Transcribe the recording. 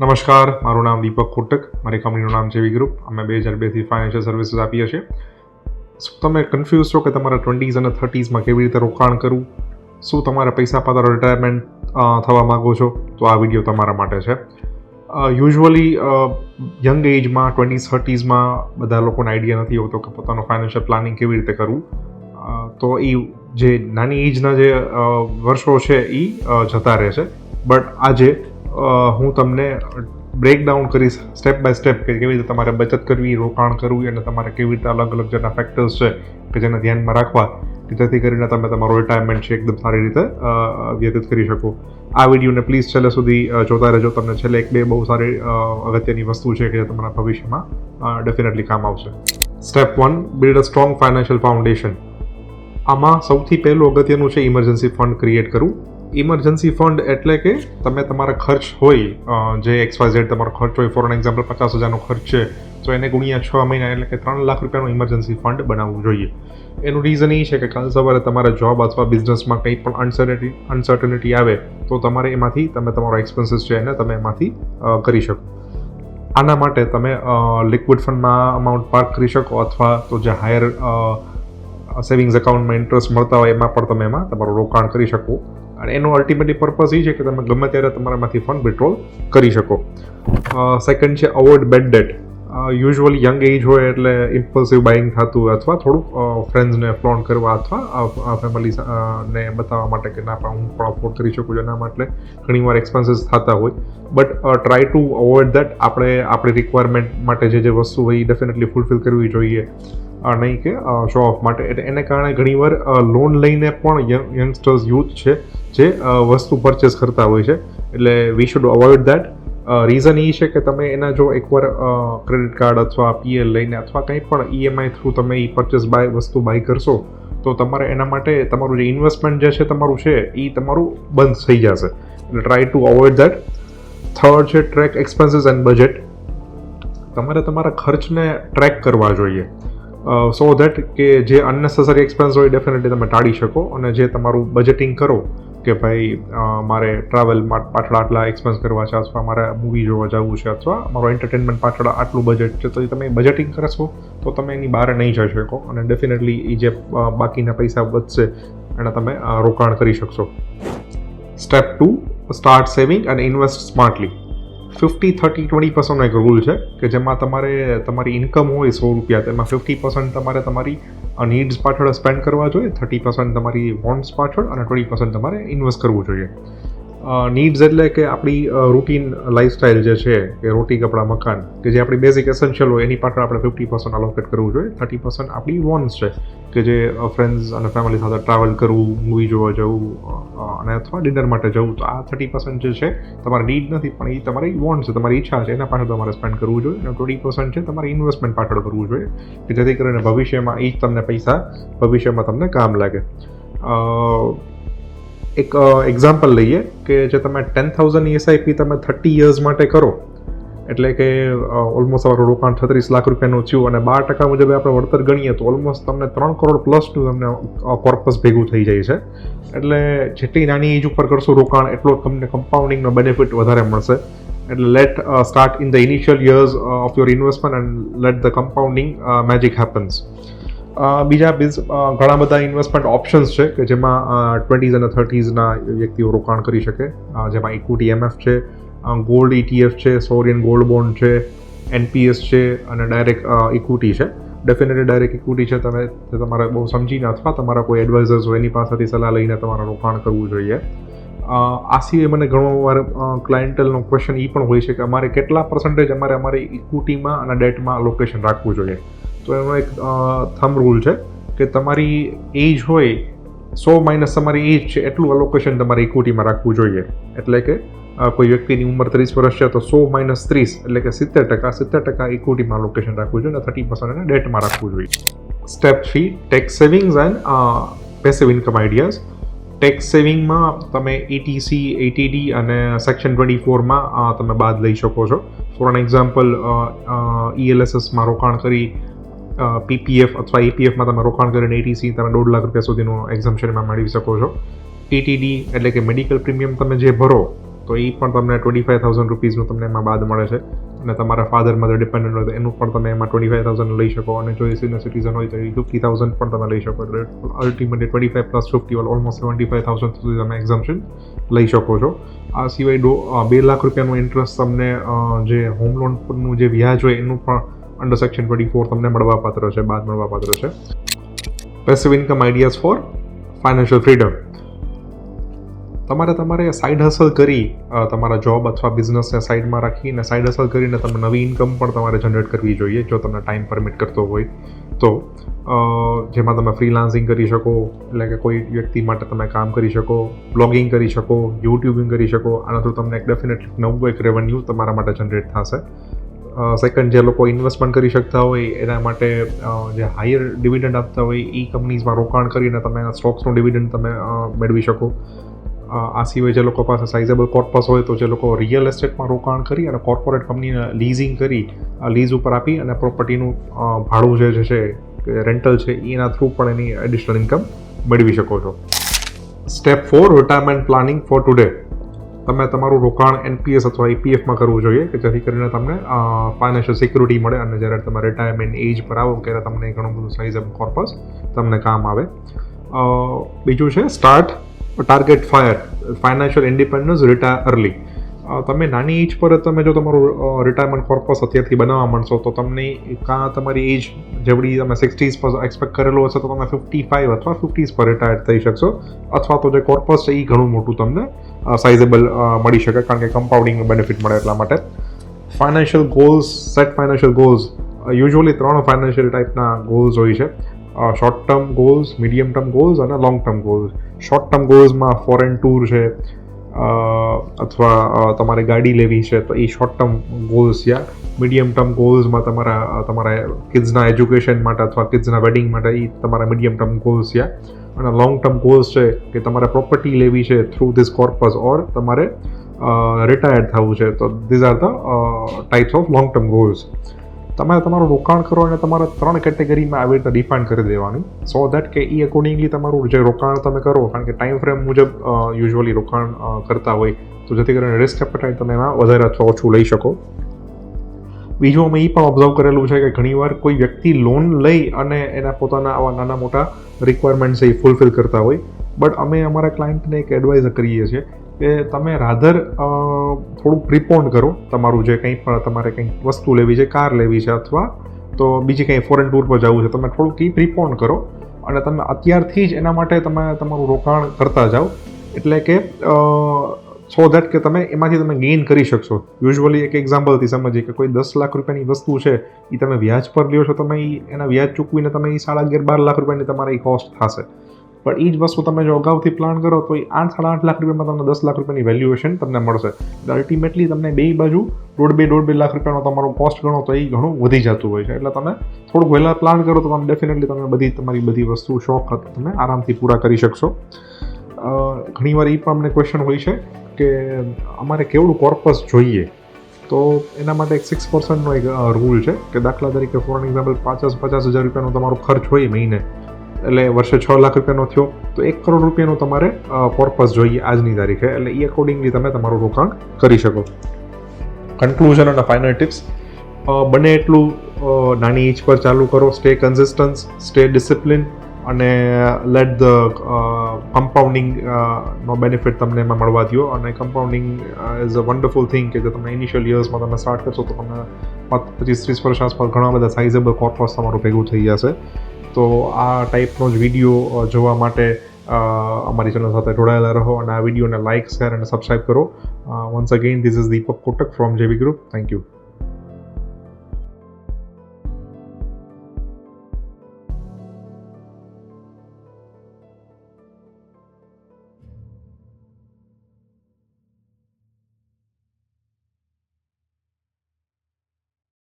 નમસ્કાર, મારું નામ દીપક કોટક. મારી કંપનીનું નામ છે વી ગ્રુપ. અમે 2002થી ફાઇનાન્શિયલ સર્વિસીસ આપીએ છીએ. શું તમે કન્ફ્યુઝ છો કે તમારા 20s અને 30sમાં કેવી રીતે રોકાણ કરવું? શું તમારે પૈસા પાત્ર રિટાયરમેન્ટ થવા માગો છો? તો આ વિડીયો તમારા માટે છે. યુઝ્યુઅલી યંગ એજમાં 20s 30sમાં બધા લોકોને આઈડિયા નથી હોતો કે પોતાનું ફાઇનાન્શિયલ પ્લાનિંગ કેવી રીતે કરવું. તો એ જે નાની એજના જે વર્ષો છે એ જતા રહે છે. બટ આજે હું તમને બ્રેકડાઉન કરીશ સ્ટેપ બાય સ્ટેપ કે કેવી રીતે તમારે બચત કરવી, રોકાણ કરવું અને તમારે કેવી રીતે અલગ અલગ જેના ફેક્ટર્સ છે કે જેને ધ્યાનમાં રાખવા કે જેથી કરીને તમે તમારું રિટાયરમેન્ટ છે એકદમ સારી રીતે વ્યતીત કરી શકો. આ વિડીયોને પ્લીઝ છેલ્લે સુધી જોતા રહેજો. તમને છેલ્લે એક બે બહુ સારી અગત્યની વસ્તુ છે કે જે તમારા ભવિષ્યમાં ડેફિનેટલી કામ આવશે. Step 1, build a strong financial foundation. આમાં સૌથી પહેલું અગત્યનું છે ઇમરજન્સી ફંડ ક્રિએટ કરવું. ઇમરજન્સી ફંડ એટલે કે તમે તમારા ખર્ચ હોય જે XYZ તમારો ખર્ચ હોય, ફોર એક્ઝામ્પલ 50,000નો ખર્ચ છે તો એને ગુણ્યા 6 મહિના એટલે કે 3 લાખ રૂપિયાનું ઇમરજન્સી ફંડ બનાવવું જોઈએ. એનું રીઝન એ છે કે કાલ સવારે તમારા જોબ અથવા બિઝનેસમાં કંઈ પણ અનસર્ટનિટી આવે તો તમારે એમાંથી તમે તમારો એક્સપેન્સીસ છે એને તમે એમાંથી કરી શકો. આના માટે તમે લિક્વિડ ફંડમાં અમાઉન્ટ પાર્ક કરી શકો અથવા તો જે હાયર સેવિંગ્સ એકાઉન્ટમાં ઇન્ટરેસ્ટ મળતા હોય એમાં પણ તમે એમાં તમારું રોકાણ કરી શકો. અને એનો અલ્ટિમેટલી પર્પઝ એ છે કે તમે ગમે ત્યારે તમારામાંથી ફંડ વિડ્રોલ કરી શકો. સેકન્ડ છે avoid bad debt. Usually young age હોય એટલે ઇમ્પલ્સિવ બાઇંગ થતું હોય અથવા થોડુંક ફ્રેન્ડ્સને ફ્લોન્ટ કરવા અથવા ફેમિલીને બતાવવા માટે કે ના પણ હું પણ અફોર્ડ કરી શકું છું એના માટે ઘણીવાર એક્સપેન્સીસ થતા હોય. But try to avoid that. આપણે આપણી રિક્વાયરમેન્ટ માટે જે વસ્તુ હોય એ ડેફિનેટલી ફૂલફિલ કરવી જોઈએ, નહીં કે શો ઓફ માટે. એટલે એને કારણે ઘણીવાર લોન લઈને પણ યંગસ્ટર્સ યુથ છે જે વસ્તુ પરચેસ કરતા હોય છે. એટલે we should avoid that. Reason એ છે કે તમે એના જો એકવાર ક્રેડિટ કાર્ડ અથવા PL લઈને અથવા કંઈ પણ EMI થ્રુ તમે એ પરચેસ વસ્તુ બાય કરશો તો તમારે એના માટે તમારું જે ઇન્વેસ્ટમેન્ટ જે છે તમારું છે એ તમારું બંધ થઈ જશે. એટલે try to avoid that. Third છે ટ્રેક એક્સપેન્સીસ એન્ડ બજેટ. તમારે તમારા ખર્ચને ટ્રેક કરવા જોઈએ સો દેટ કે જે અનનેસેસરી એક્સપેન્સ હોય ડેફિનેટલી તમે ટાળી શકો અને જે તમારું બજેટિંગ કરો કે ભાઈ મારે ટ્રાવેલ પાછળ આટલા એક્સપેન્સ કરવા છે અથવા મારે મૂવી જોવા જવું છે અથવા મારો એન્ટરટેનમેન્ટ પાછળ આટલું બજેટ છે તો તમે બજેટિંગ કરશો તો તમે એની બહાર નહીં જઈ શકો અને ડેફિનેટલી એ જે બાકીના પૈસા વધશે એને તમે રોકાણ કરી શકશો. સ્ટેપ 2, સ્ટાર્ટ સેવિંગ અને ઇન્વેસ્ટ સ્માર્ટલી. 50-30-20% એક રૂલ છે કે જેમાં તમારે તમારી ઇન્કમ હોય 100 રૂપિયા તેમાં 50% તમારે તમારી નીડ્સ પાછળ સ્પેન્ડ કરવા જોઈએ, 30% તમારી વોન્ટ્સ પાછળ અને 20% તમારે ઇન્વેસ્ટ કરવું જોઈએ. નીડ્સ એટલે કે આપણી રૂટીન લાઈફસ્ટાઈલ જે છે કે રોટી કપડાં મકાન કે જે આપણી બેઝિક એસેન્શિયલ હોય એની પાછળ આપણે 50% અલોકેટ કરવું જોઈએ. 30% આપણી વોન્ટ્સ છે કે જે ફ્રેન્ડ્સ અને ફેમિલી સાથે ટ્રાવેલ કરવું, મૂવી જોવા જવું અને અથવા ડિનર માટે જવું. તો આ 30% જે છે તમારી નીડ નથી પણ એ તમારી વોન્ટ છે, તમારી ઈચ્છા છે, એના પાછળ તમારે સ્પેન્ડ કરવું જોઈએ. અને 20% છે તમારે ઇન્વેસ્ટમેન્ટ પાછળ કરવું જોઈએ કે જેથી કરીને ભવિષ્યમાં એ જ તમને પૈસા ભવિષ્યમાં તમને કામ લાગે. એક એક્ઝામ્પલ લઈએ કે જે તમે 10,000ની SIP તમે 30 years માટે કરો એટલે કે ઓલમોસ્ટ તમારું રોકાણ 36 લાખ રૂપિયાનું થયું અને 12% મુજબ આપણે વળતર ગણીએ તો ઓલમોસ્ટ તમને 3 કરોડ પ્લસનું તમને કોર્પસ ભેગું થઈ જાય છે. એટલે જેટલી નાની એજ ઉપર કરશો રોકાણ એટલો તમને કમ્પાઉન્ડિંગનો બેનિફિટ વધારે મળશે. એટલે late start in the initial years of your investment and let the compounding magic happens. બીજા ઘણા બધા ઇન્વેસ્ટમેન્ટ ઓપ્શન્સ છે કે જેમાં 20s અને 30sના વ્યક્તિઓ રોકાણ કરી શકે. જેમાં ઇક્વિટી MF છે, ગોલ્ડ ETF છે, સોવરિયન ગોલ્ડ બોન્ડ છે, NPS છે અને ડાયરેક્ટ ઇક્વિટી છે. ડેફિનેટલી ડાયરેક્ટ ઇક્વિટી છે તમારે બહુ સમજીને અથવા તમારા કોઈ એડવાઇઝર્સ હોય એની પાસેથી સલાહ લઈને તમારે રોકાણ કરવું જોઈએ. આ સિવાય મને ઘણો વાર ક્લાયન્ટલનો ક્વેશ્ચન એ પણ હોય છે કે અમારે કેટલા પર્સન્ટેજ અમારી ઇક્વિટીમાં અને ડેટમાં લોકેશન રાખવું જોઈએ. તો એનો એક થંબ રૂલ છે કે તમારી એજ હોય 100 - તમારી એજ છે એટલું અલોકેશન તમારે ઇક્વિટીમાં રાખવું જોઈએ. એટલે કે કોઈ વ્યક્તિની ઉંમર 30 વર્ષ છે તો 100 - 30 એટલે કે 70% ઇક્વિટીમાં લોકેશન રાખવું જોઈએ અને 30% એને ડેટમાં રાખવું જોઈએ. Step 3, tax savings and passive income ideas. Tax સેવિંગમાં તમે ETC, ATD અને સેક્શન 24માં તમે બાદ લઈ શકો છો. ફોર એક્ઝામ્પલ ELSSમાં રોકાણ કરી PPF અથવા EPFમાં તમે રોકાણ કરીને ETC તમે 1.5 લાખ રૂપિયા સુધીનું એક્ઝમ્પશનમાં મેળવી શકો છો. ETD એટલે કે મેડિકલ પ્રીમિયમ તમે જે ભરો તો એ પણ તમને 25,000 રૂપીઝનું તમને એમાં બાદ મળે છે. અને તમારા ફાધર મધર ડિપેન્ડન્ટ હોય તો એનું પણ તમે એમાં 25,000 લઈ શકો, અને જો એ સિનિયર સિટીઝન હોય તો એ 50,000 પણ તમે લઈ શકો. એટલે અલ્ટિમેટલી 25 + 50 ઓલમોસ્ટ 75,000 સુધી તમે એક્ઝમ્પશન લઈ શકો છો. આ સિવાય 2 લાખ રૂપિયાનું ઇન્ટરેસ્ટ તમને જે હોમ લોનનું જે વ્યાજ હોય એનું પણ અંડર સેક્શન 24 તમને મળવાપાત્ર છે, બાદ મળવાપાત્ર છે. Passive income ideas for financial freedom. તમારે સાઇડ હસલ કરી તમારા જોબ અથવા બિઝનેસને સાઇડમાં રાખીને સાઇડ હસલ કરીને તમે નવી ઇન્કમ પણ તમારે જનરેટ કરવી જોઈએ, જો તમને ટાઈમ પરમિટ કરતો હોય તો. જેમાં તમે ફ્રીલાન્સિંગ કરી શકો, એટલે કે કોઈ વ્યક્તિ માટે તમે કામ કરી શકો, બ્લોગિંગ કરી શકો, યુટ્યુબિંગ કરી શકો. આના થ્રુ તમને ડેફિનેટલી નવું એક રેવન્યુ તમારા માટે જનરેટ થશે. સેકન્ડ, જે લોકો ઇન્વેસ્ટમેન્ટ કરી શકતા હોય એના માટે જે હાયર ડિવિડન્ડ આપતા હોય એ કંપનીઝમાં રોકાણ કરીને તમે એના સ્ટોક્સનું ડિવિડન્ડ તમે મેળવી શકો. આ સિવાય જે લોકો પાસે સાઇઝેબલ કોર્પસ હોય તો જે લોકો રિયલ એસ્ટેટમાં રોકાણ કરી અને કોર્પોરેટ કંપનીને લીઝિંગ કરી, લીઝ ઉપર આપી અને પ્રોપર્ટીનું ભાડું જે છે રેન્ટલ છે એના થ્રુ પણ એની એડિશનલ ઇન્કમ મેળવી શકો છો. Step 4, retirement planning four today. તમે તમારું રોકાણ NPS અથવા EPFમાં કરવું જોઈએ કે જેથી કરીને તમને ફાઇનાન્શિયલ સિક્યુરિટી મળે અને જ્યારે તમે રિટાયરમેન્ટ એજ પર આવો ત્યારે તમને ઘણું બધું સાઇઝેબલ કોર્પસ તમને કામ આવે. બીજું છે start target financial independence retire early. તમે નાની એજ પર તમે જો તમારું રિટાયરમેન્ટ કોર્પસ અત્યારથી બનાવવા માંડશો તો તમને કાં તમારી એજ જેવડી તમે 60s પર એક્સપેક્ટ કરેલું હશે તો તમે 55 અથવા 50s પર રિટાયર થઈ શકશો, અથવા તો જે કોર્પસ છે એ ઘણું મોટું તમને સાઇઝેબલ મળી શકે, કારણ કે કમ્પાઉન્ડિંગનું બેનિફિટ મળે એટલા માટે. Financial goals, set financial goals. Usually 3 financial ટાઈપના ગોલ્સ હોય છે: short term goals, medium term goals અને long term goals. Short term ગોલ્સમાં ફોરેન ટૂર છે અથવા તમારે ગાડી લેવી છે તો એ શોર્ટ ટર્મ ગોલ્સ છે. મીડિયમ ટર્મ ગોલ્સમાં તમારા કિડ્સના એજ્યુકેશન માટે અથવા કિડ્સના વેડિંગ માટે એ તમારા મીડિયમ ટર્મ ગોલ્સ છે. અને લોંગ ટર્મ ગોલ્સ છે કે તમારે પ્રોપર્ટી લેવી છે થ્રુ ધીસ કોર્પસ ઓર તમારે રિટાયર્ડ થવું છે, તો these are the types of long term goals. તમારે તમારું રોકાણ કરો અને તમારે 3 કેટેગરીમાં આવી રીતે ડિફાઇન કરી દેવાનું, સો દેટ કે એ અકોર્ડિંગલી તમારું જે રોકાણ તમે કરો, કારણ કે ટાઈમ ફ્રેમ મુજબ યુઝ્યુઅલી રોકાણ કરતા હોય તો જેથી કરીને રિસ્ક એપેટાઇટ તમે એમાં વધારે અથવા ઓછું લઈ શકો. બીજું અમે એ પણ ઓબ્ઝર્વ કરેલું છે કે ઘણીવાર કોઈ વ્યક્તિ લોન લઈ અને એના પોતાના આવા નાના મોટા રિક્વાયરમેન્ટ્સ એ ફૂલફિલ કરતા હોય, બટ અમે અમારા ક્લાયન્ટને એક એડવાઇઝ કરીએ છીએ કે તમે રાધર થોડું પ્રિપોન્ડ કરો. તમારું જે કંઈ પણ તમારે કંઈક વસ્તુ લેવી છે, કાર લેવી છે અથવા તો બીજી કંઈ ફોરેન ટૂર પર જવું છે, તમે થોડુંક એ પ્રિપોન્ડ કરો અને તમે અત્યારથી જ એના માટે તમે તમારું રોકાણ કરતા જાઓ, એટલે કે સો દેટ કે તમે એમાંથી તમે ગેઇન કરી શકશો. યુઝ્યુઅલી એક એક્ઝામ્પલથી સમજીએ કે કોઈ 10 લાખ રૂપિયાની વસ્તુ છે એ તમે વ્યાજ પર લ્યો છો, તમે એના વ્યાજ ચૂકવીને તમે એ 11.5 લાખ રૂપિયાની તમારી કોસ્ટ થશે. પણ એ જ વસ્તુ તમે જો અગાઉથી પ્લાન કરો તો એ 8-8.5 લાખ રૂપિયામાં તમને 10 લાખ રૂપિયાની વેલ્યુએશન તમને મળશે. એટલે અલ્ટિમેટલી તમને બે બાજુ 1.5 લાખ રૂપિયાનો તમારો કોસ્ટ ગણો તો એ ઘણું વધી જતું હોય છે. એટલે તમે થોડુંક વહેલા પ્લાન કરો તો તમે ડેફિનેટલી તમે તમારી બધી વસ્તુ શોખ તમે આરામથી પૂરા કરી શકશો. ઘણીવાર એ પણ અમને ક્વેશ્ચન હોય છે કે અમારે કેવડું કોર્પસ જોઈએ, તો એના માટે એક 6%નો એક રૂલ છે કે દાખલા તરીકે ફોર એક્ઝામ્પલ 50,000 રૂપિયાનો તમારો ખર્ચ હોય મહિને, એટલે વર્ષે 6 લાખ રૂપિયાનો થયો તો 1 કરોડ રૂપિયાનો તમારે કોર્પસ જોઈએ આજની તારીખે, એટલે એ અકોર્ડિંગલી તમે તમારું રોકાણ કરી શકો. કન્ક્લુઝન અને ફાઇનલ ટિપ્સ: બને એટલું નાની એજ પર ચાલુ કરો, સ્ટે કન્સિસ્ટન્સ, સ્ટે ડિસિપ્લિન, અને લેટ ધ કમ્પાઉન્ડિંગ નો બેનિફિટ તમને એમાં મળવા દો. અને compounding is a wonderful thing કે જે તમે ઇનિશિયલ યર્સમાં તમે સ્ટાર્ટ કરશો તો તમને 25-30 વર્ષ આસપાસ ઘણા બધા સાઇઝેબલ કોર્પસ તમારું ભેગું થઈ જશે. તો આ ટાઈપનો જ વિડીયો જોવા માટે અમારી ચેનલ સાથે જોડાયેલા રહો અને આ વિડીયોને લાઇક, શેર અને સબસ્ક્રાઈબ કરો. Once again this is Deepak Kotak from જેવી ગ્રુપ. Thank you.